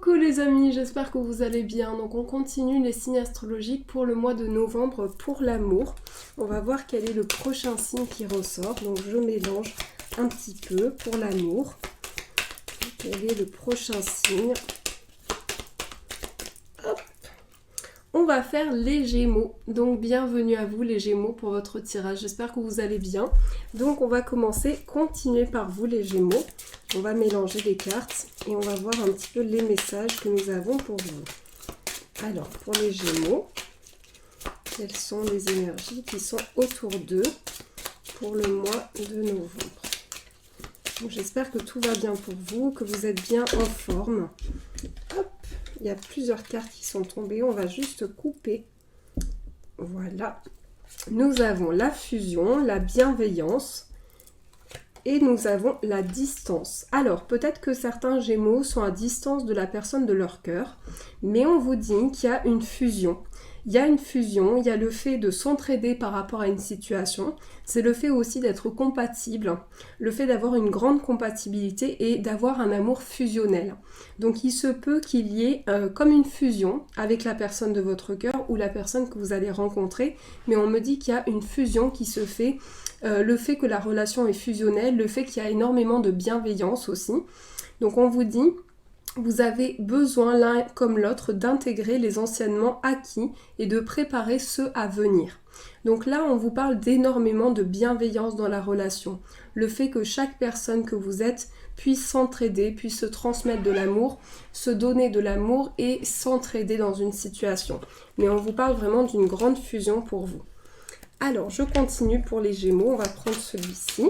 Coucou les amis, j'espère que vous allez bien. Donc on continue les signes astrologiques pour le mois de novembre pour l'amour. On va voir quel est le prochain signe qui ressort. Donc je mélange un petit peu pour l'amour. Quel est le prochain signe? Hop. On va faire les Gémeaux. Donc bienvenue à vous les Gémeaux pour votre tirage. J'espère que vous allez bien. Donc on va continuer par vous les Gémeaux. On va mélanger les cartes et on va voir un petit peu les messages que nous avons pour vous. Alors, pour les Gémeaux, quelles sont les énergies qui sont autour d'eux pour le mois de novembre? J'espère que tout va bien pour vous, que vous êtes bien en forme. Hop, il y a plusieurs cartes qui sont tombées, on va juste couper. Voilà. Nous avons la fusion, la bienveillance. Et nous avons la distance. Alors, peut-être que certains Gémeaux sont à distance de la personne de leur cœur, mais on vous dit qu'il y a une fusion. Il y a une fusion, il y a le fait de s'entraider par rapport à une situation, c'est le fait aussi d'être compatible, le fait d'avoir une grande compatibilité et d'avoir un amour fusionnel. Donc il se peut qu'il y ait comme une fusion avec la personne de votre cœur ou la personne que vous allez rencontrer, mais on me dit qu'il y a une fusion qui se fait, le fait que la relation est fusionnelle, le fait qu'il y a énormément de bienveillance aussi. Donc on vous dit... Vous avez besoin l'un comme l'autre d'intégrer les enseignements acquis et de préparer ceux à venir. Donc là, on vous parle d'énormément de bienveillance dans la relation. Le fait que chaque personne que vous êtes puisse s'entraider, puisse se transmettre de l'amour, se donner de l'amour et s'entraider dans une situation. Mais on vous parle vraiment d'une grande fusion pour vous. Alors, je continue pour les Gémeaux. On va prendre celui-ci.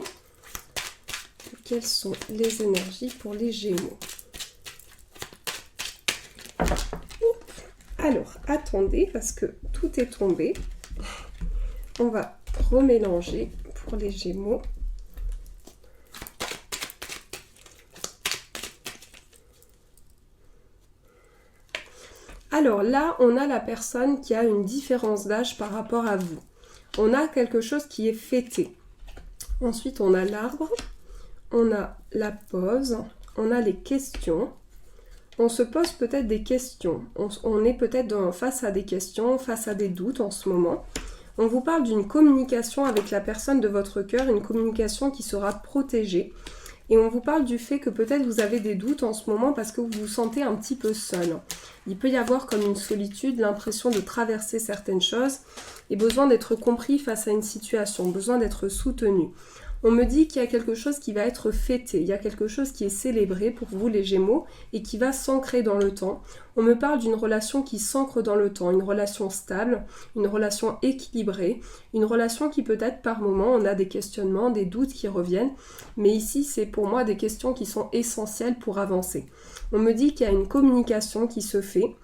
Quelles sont les énergies pour les Gémeaux ? Alors, attendez, parce que tout est tombé. On va remélanger pour les Gémeaux. Alors là, on a la personne qui a une différence d'âge par rapport à vous. On a quelque chose qui est fêté. Ensuite, on a l'arbre, on a la pause, on a les questions. On se pose peut-être des questions, on est peut-être face à des questions, face à des doutes en ce moment. On vous parle d'une communication avec la personne de votre cœur, une communication qui sera protégée. Et on vous parle du fait que peut-être vous avez des doutes en ce moment parce que vous vous sentez un petit peu seul. Il peut y avoir comme une solitude, l'impression de traverser certaines choses et besoin d'être compris face à une situation, besoin d'être soutenu. On me dit qu'il y a quelque chose qui va être fêté, il y a quelque chose qui est célébré pour vous les Gémeaux et qui va s'ancrer dans le temps. On me parle d'une relation qui s'ancre dans le temps, une relation stable, une relation équilibrée, une relation qui peut-être par moment on a des questionnements, des doutes qui reviennent, mais ici c'est pour moi des questions qui sont essentielles pour avancer. On me dit qu'il y a une communication qui se fait.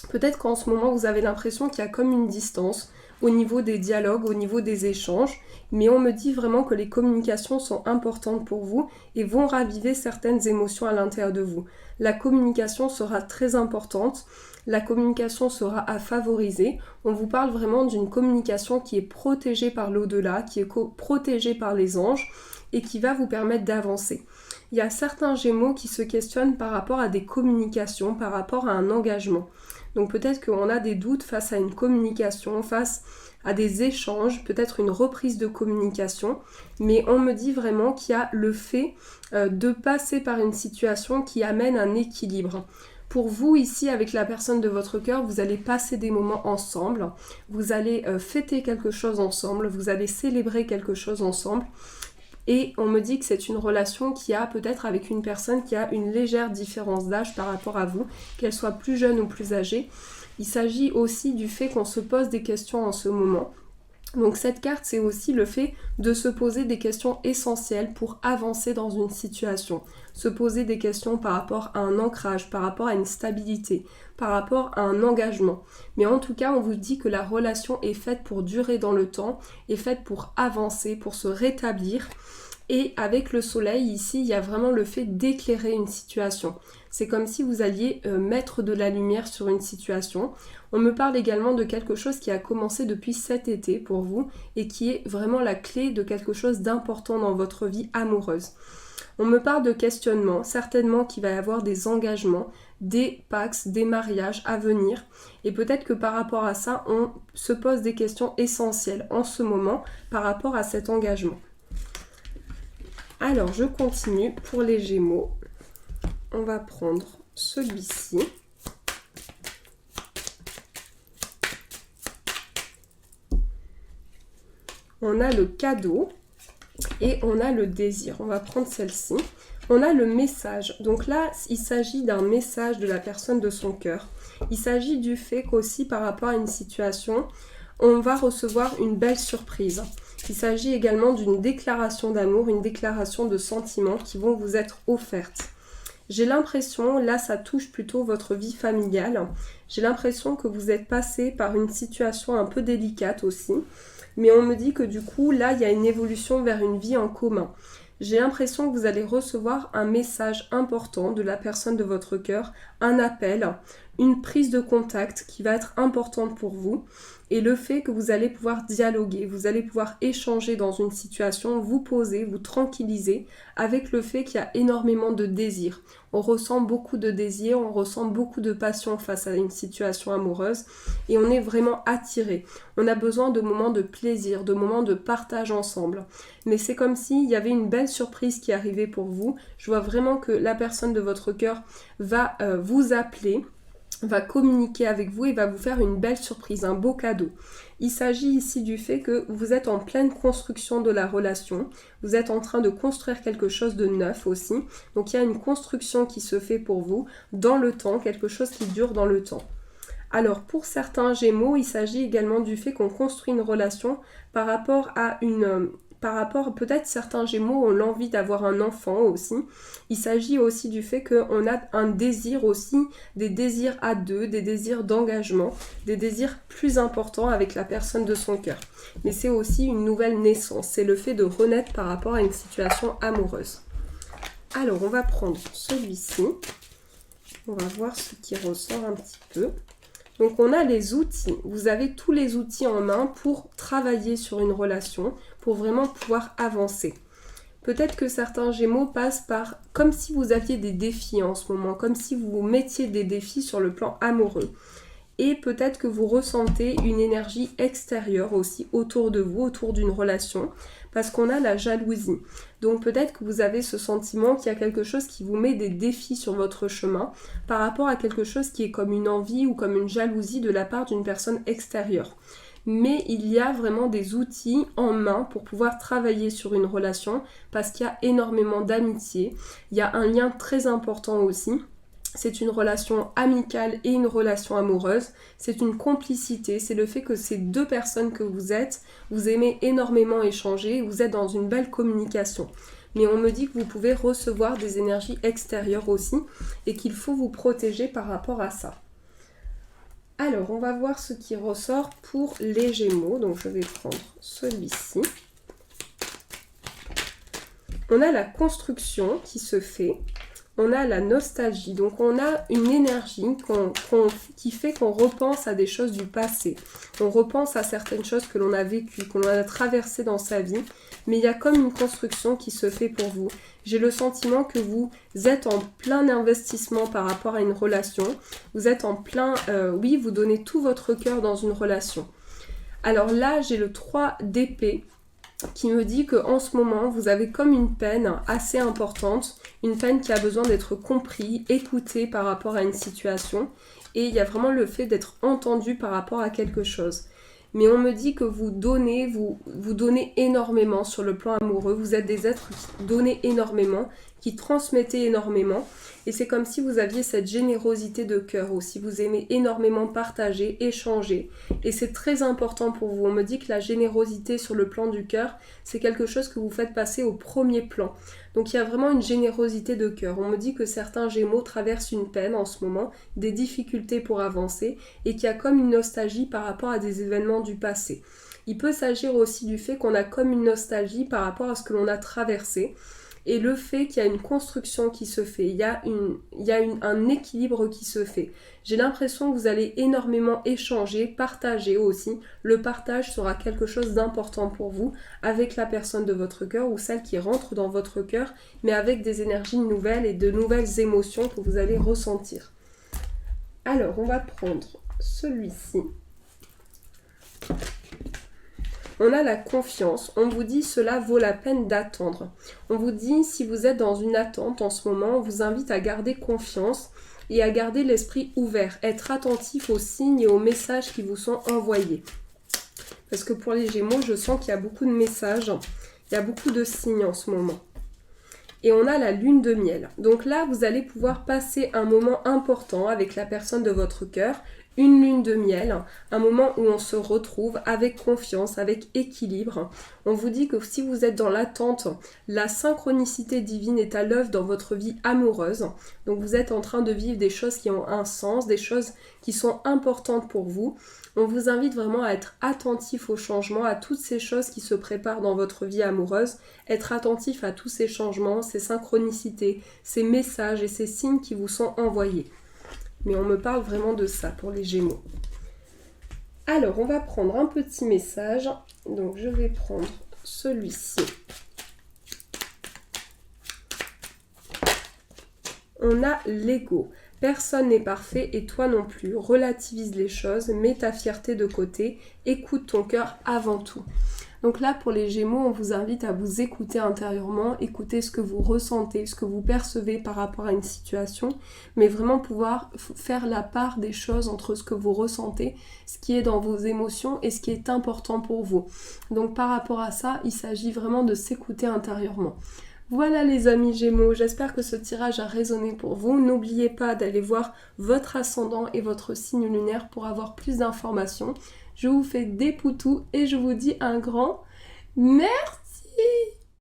Peut-être qu'en ce moment vous avez l'impression qu'il y a comme une distance au niveau des dialogues, au niveau des échanges, mais on me dit vraiment que les communications sont importantes pour vous et vont raviver certaines émotions à l'intérieur de vous. La communication sera très importante, la communication sera à favoriser. On vous parle vraiment d'une communication qui est protégée par l'au-delà, qui est protégée par les anges et qui va vous permettre d'avancer. Il y a certains Gémeaux qui se questionnent par rapport à des communications, par rapport à un engagement. Donc peut-être qu'on a des doutes face à une communication, face à des échanges, peut-être une reprise de communication, mais on me dit vraiment qu'il y a le fait de passer par une situation qui amène un équilibre. Pour vous ici, avec la personne de votre cœur, vous allez passer des moments ensemble, vous allez fêter quelque chose ensemble, vous allez célébrer quelque chose ensemble. Et on me dit que c'est une relation qui a peut-être avec une personne qui a une légère différence d'âge par rapport à vous, qu'elle soit plus jeune ou plus âgée. Il s'agit aussi du fait qu'on se pose des questions en ce moment. Donc cette carte, c'est aussi le fait de se poser des questions essentielles pour avancer dans une situation. Se poser des questions par rapport à un ancrage, par rapport à une stabilité, par rapport à un engagement. Mais en tout cas, on vous dit que la relation est faite pour durer dans le temps, est faite pour avancer, pour se rétablir. Et avec le soleil, ici, il y a vraiment le fait d'éclairer une situation. C'est comme si vous alliez mettre de la lumière sur une situation. On me parle également de quelque chose qui a commencé depuis cet été pour vous et qui est vraiment la clé de quelque chose d'important dans votre vie amoureuse. On me parle de questionnement, certainement qu'il va y avoir des engagements, des pax, des mariages à venir. Et peut-être que par rapport à ça, on se pose des questions essentielles en ce moment par rapport à cet engagement. Alors, je continue pour les Gémeaux. On va prendre celui-ci. On a le cadeau et on a le désir. On va prendre celle-ci. On a le message. Donc là, il s'agit d'un message de la personne de son cœur. Il s'agit du fait qu'aussi par rapport à une situation, on va recevoir une belle surprise. Il s'agit également d'une déclaration d'amour, une déclaration de sentiments qui vont vous être offertes. J'ai l'impression, là ça touche plutôt votre vie familiale, j'ai l'impression que vous êtes passé par une situation un peu délicate aussi. Mais on me dit que du coup, là, il y a une évolution vers une vie en commun. J'ai l'impression que vous allez recevoir un message important de la personne de votre cœur, un appel, une prise de contact qui va être importante pour vous. Et le fait que vous allez pouvoir dialoguer, vous allez pouvoir échanger dans une situation, vous poser, vous tranquilliser avec le fait qu'il y a énormément de désir. On ressent beaucoup de désir, on ressent beaucoup de passion face à une situation amoureuse et on est vraiment attiré. On a besoin de moments de plaisir, de moments de partage ensemble. Mais c'est comme s'il y avait une belle surprise qui arrivait pour vous. Je vois vraiment que la personne de votre cœur va vous appeler, va communiquer avec vous et va vous faire une belle surprise, un beau cadeau. Il s'agit ici du fait que vous êtes en pleine construction de la relation, vous êtes en train de construire quelque chose de neuf aussi, donc il y a une construction qui se fait pour vous dans le temps, quelque chose qui dure dans le temps. Alors pour certains Gémeaux, il s'agit également du fait qu'on construit une relation par rapport à peut-être certains Gémeaux ont l'envie d'avoir un enfant aussi. Il s'agit aussi du fait qu'on a un désir aussi, des désirs à deux, des désirs d'engagement, des désirs plus importants avec la personne de son cœur. Mais c'est aussi une nouvelle naissance, c'est le fait de renaître par rapport à une situation amoureuse. Alors on va prendre celui-ci, on va voir ce qui ressort un petit peu. Donc on a les outils, vous avez tous les outils en main pour travailler sur une relation, pour vraiment pouvoir avancer. Peut-être que certains Gémeaux passent par comme si vous aviez des défis en ce moment, comme si vous mettiez des défis sur le plan amoureux. Et peut-être que vous ressentez une énergie extérieure aussi autour de vous, autour d'une relation, parce qu'on a la jalousie. Donc peut-être que vous avez ce sentiment qu'il y a quelque chose qui vous met des défis sur votre chemin par rapport à quelque chose qui est comme une envie ou comme une jalousie de la part d'une personne extérieure. Mais il y a vraiment des outils en main pour pouvoir travailler sur une relation parce qu'il y a énormément d'amitié, il y a un lien très important aussi. C'est une relation amicale et une relation amoureuse, c'est une complicité, c'est le fait que ces deux personnes que vous êtes, vous aimez énormément échanger, vous êtes dans une belle communication. Mais on me dit que vous pouvez recevoir des énergies extérieures aussi et qu'il faut vous protéger par rapport à ça. Alors, on va voir ce qui ressort pour les Gémeaux, donc je vais prendre celui-ci. On a la construction qui se fait. On a la nostalgie, donc on a une énergie qui fait qu'on repense à des choses du passé. On repense à certaines choses que l'on a vécues, que l'on a traversées dans sa vie, mais il y a comme une construction qui se fait pour vous. J'ai le sentiment que vous êtes en plein investissement par rapport à une relation. Vous êtes en plein, oui, vous donnez tout votre cœur dans une relation. Alors là, j'ai le 3 d'épée qui me dit qu'en ce moment, vous avez comme une peine assez importante, une peine qui a besoin d'être comprise, écoutée par rapport à une situation, et il y a vraiment le fait d'être entendu par rapport à quelque chose. Mais on me dit que vous donnez énormément sur le plan amoureux, vous êtes des êtres qui donnent énormément, qui transmettez énormément, et c'est comme si vous aviez cette générosité de cœur aussi, vous aimez énormément partager, échanger, et c'est très important pour vous. On me dit que la générosité sur le plan du cœur, c'est quelque chose que vous faites passer au premier plan. Donc il y a vraiment une générosité de cœur. On me dit que certains Gémeaux traversent une peine en ce moment, des difficultés pour avancer, et qu'il y a comme une nostalgie par rapport à des événements du passé. Il peut s'agir aussi du fait qu'on a comme une nostalgie par rapport à ce que l'on a traversé, et le fait qu'il y a une construction qui se fait, il y a un équilibre qui se fait. J'ai l'impression que vous allez énormément échanger, partager aussi. Le partage sera quelque chose d'important pour vous avec la personne de votre cœur ou celle qui rentre dans votre cœur, mais avec des énergies nouvelles et de nouvelles émotions que vous allez ressentir. Alors, on va prendre celui-ci. On a la confiance. On vous dit cela vaut la peine d'attendre. On vous dit si vous êtes dans une attente en ce moment, on vous invite à garder confiance et à garder l'esprit ouvert. Être attentif aux signes et aux messages qui vous sont envoyés. Parce que pour les Gémeaux, je sens qu'il y a beaucoup de messages. Il y a beaucoup de signes en ce moment. Et on a la lune de miel. Donc là, vous allez pouvoir passer un moment important avec la personne de votre cœur. Une lune de miel, un moment où on se retrouve avec confiance, avec équilibre. On vous dit que si vous êtes dans l'attente, la synchronicité divine est à l'œuvre dans votre vie amoureuse. Donc vous êtes en train de vivre des choses qui ont un sens, des choses qui sont importantes pour vous. On vous invite vraiment à être attentif aux changements, à toutes ces choses qui se préparent dans votre vie amoureuse. Être attentif à tous ces changements, ces synchronicités, ces messages et ces signes qui vous sont envoyés. Mais on me parle vraiment de ça pour les Gémeaux. Alors, on va prendre un petit message. Donc, je vais prendre celui-ci. On a l'ego. Personne n'est parfait et toi non plus. Relativise les choses, mets ta fierté de côté, écoute ton cœur avant tout. Donc là, pour les Gémeaux, on vous invite à vous écouter intérieurement, écouter ce que vous ressentez, ce que vous percevez par rapport à une situation, mais vraiment pouvoir faire la part des choses entre ce que vous ressentez, ce qui est dans vos émotions et ce qui est important pour vous. Donc par rapport à ça, il s'agit vraiment de s'écouter intérieurement. Voilà les amis Gémeaux, j'espère que ce tirage a résonné pour vous. N'oubliez pas d'aller voir votre ascendant et votre signe lunaire pour avoir plus d'informations. Je vous fais des poutous et je vous dis un grand merci.